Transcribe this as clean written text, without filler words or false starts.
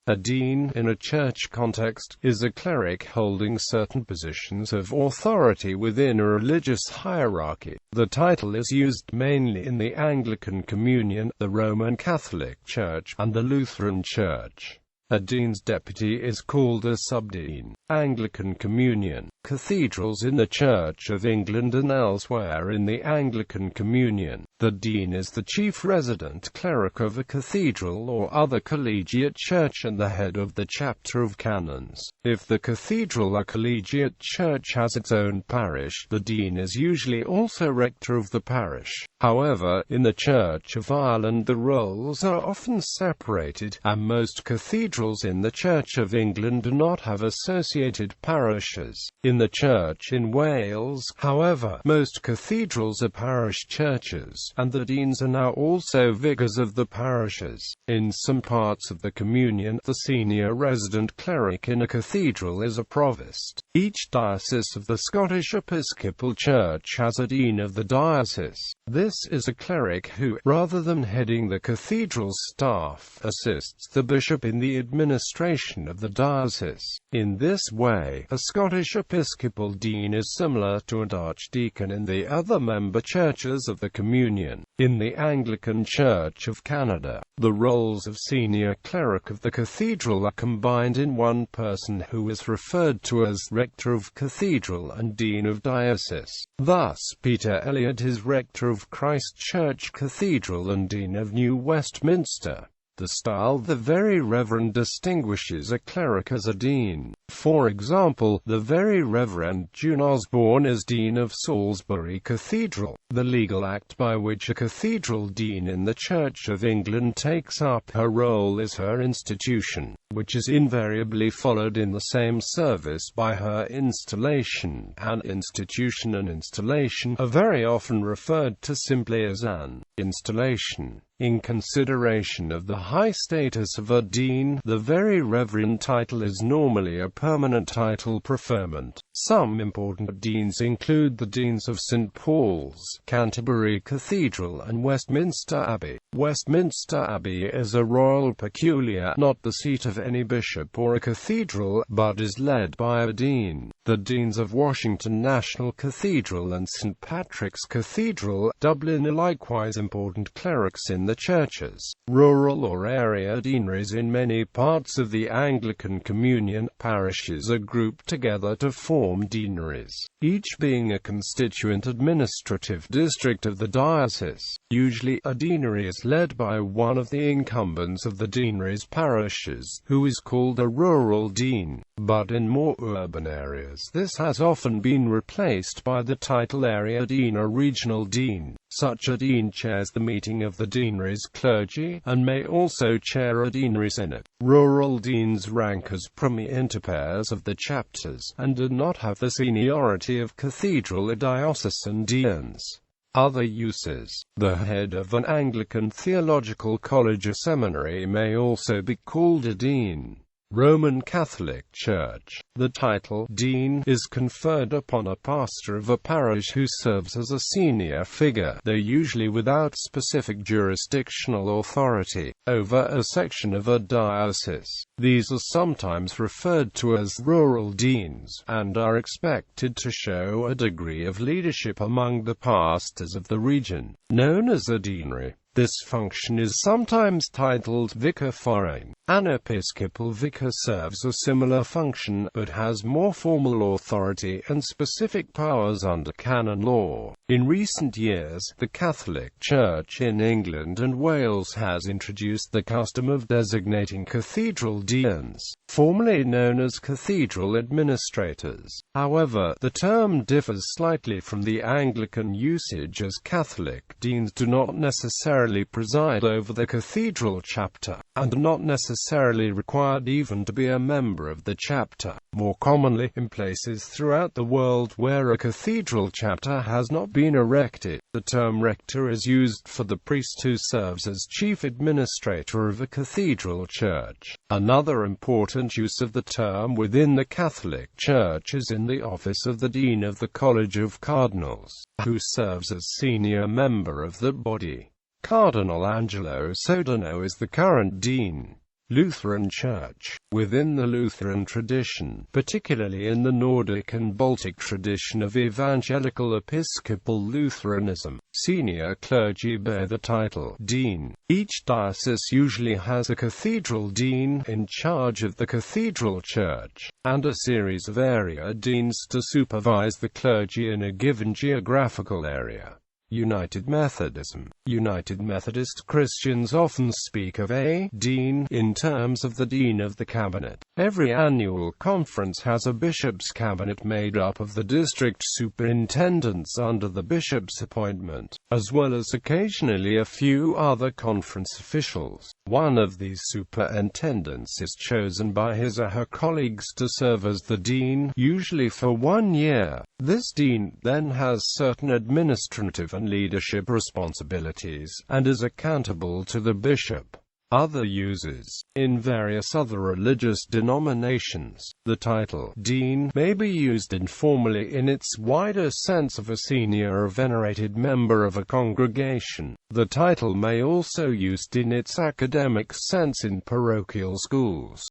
A dean, in a church context, is a cleric holding certain positions of authority within a religious hierarchy. The title is used mainly in the Anglican Communion, the Roman Catholic Church, and the Lutheran Church. A dean's deputy is called a subdean. Anglican Communion. Cathedrals. In the Church of England and elsewhere in the Anglican Communion, the dean is the chief resident cleric of a cathedral or other collegiate church and the head of the chapter of canons. If the cathedral or collegiate church has its own parish, the dean is usually also rector of the parish. However, in the Church of Ireland the roles are often separated, and most cathedrals in the Church of England do not have associated parishes. In the Church in Wales, however, most cathedrals are parish churches, and the deans are now also vicars of the parishes. In some parts of the Communion, the senior resident cleric in a cathedral is a provost. Each diocese of the Scottish Episcopal Church has a dean of the diocese. This is a cleric who, rather than heading the cathedral's staff, assists the bishop in the administration of the diocese. In this way, a Scottish Episcopal dean is similar to an archdeacon in the other member churches of the Communion. In the Anglican Church of Canada, the roles of senior cleric of the cathedral are combined in one person who is referred to as rector of cathedral and dean of diocese. Thus, Peter Elliott is rector of Christ Church Cathedral and dean of New Westminster. The style "the Very Reverend" distinguishes a cleric as a dean. For example, the Very Reverend June Osborne is Dean of Salisbury Cathedral. The legal act by which a cathedral dean in the Church of England takes up her role is her institution, which is invariably followed in the same service by her installation. An institution and installation are very often referred to simply as an installation. In consideration of the high status of a dean, the Very Reverend title is normally a permanent title preferment. Some important deans include the deans of St. Paul's, Canterbury Cathedral and Westminster Abbey. Westminster Abbey is a royal peculiar, not the seat of any bishop or a cathedral, but is led by a dean. The deans of Washington National Cathedral and St. Patrick's Cathedral, Dublin, are likewise important clerics in the churches. Rural or area deaneries. In many parts of the Anglican Communion, parishes are grouped together to form deaneries, each being a constituent administrative district of the diocese. Usually, a deanery is led by one of the incumbents of the deanery's parishes, who is called a rural dean. But in more urban areas, this has often been replaced by the title area dean or regional dean. Such a dean chairs the meeting of the deanery's clergy, and may also chair a deanery synod. Rural deans rank as premier inter pares of the chapters, and do not have the seniority of cathedral or diocesan deans. Other uses. The head of an Anglican theological college or seminary may also be called a dean. Roman Catholic Church. The title dean is conferred upon a pastor of a parish who serves as a senior figure, though usually without specific jurisdictional authority, over a section of a diocese. These are sometimes referred to as rural deans, and are expected to show a degree of leadership among the pastors of the region. Known as a deanery, this function is sometimes titled vicar forain. An episcopal vicar serves a similar function, but has more formal authority and specific powers under canon law. In recent years, the Catholic Church in England and Wales has introduced the custom of designating cathedral deans, formerly known as cathedral administrators. However, the term differs slightly from the Anglican usage, as Catholic deans do not necessarily preside over the cathedral chapter, and are not necessarily required even to be a member of the chapter. More commonly, in places throughout the world where a cathedral chapter has not been erected, the term rector is used for the priest who serves as chief administrator of a cathedral church. Another important use of the term within the Catholic Church is in the office of the Dean of the College of Cardinals, who serves as senior member of the body. Cardinal Angelo Sodano is the current dean. Lutheran Church. Within the Lutheran tradition, particularly in the Nordic and Baltic tradition of evangelical Episcopal Lutheranism, senior clergy bear the title dean. Each diocese usually has a cathedral dean in charge of the cathedral church, and a series of area deans to supervise the clergy in a given geographical area. United Methodism. United Methodist Christians often speak of a dean in terms of the dean of the cabinet. Every annual conference has a bishop's cabinet made up of the district superintendents under the bishop's appointment, as well as occasionally a few other conference officials. One of these superintendents is chosen by his or her colleagues to serve as the dean, usually for 1 year. This dean then has certain administrative and leadership responsibilities, and is accountable to the bishop. Other uses. In various other religious denominations, the title dean may be used informally in its wider sense of a senior or venerated member of a congregation. The title may also be used in its academic sense in parochial schools.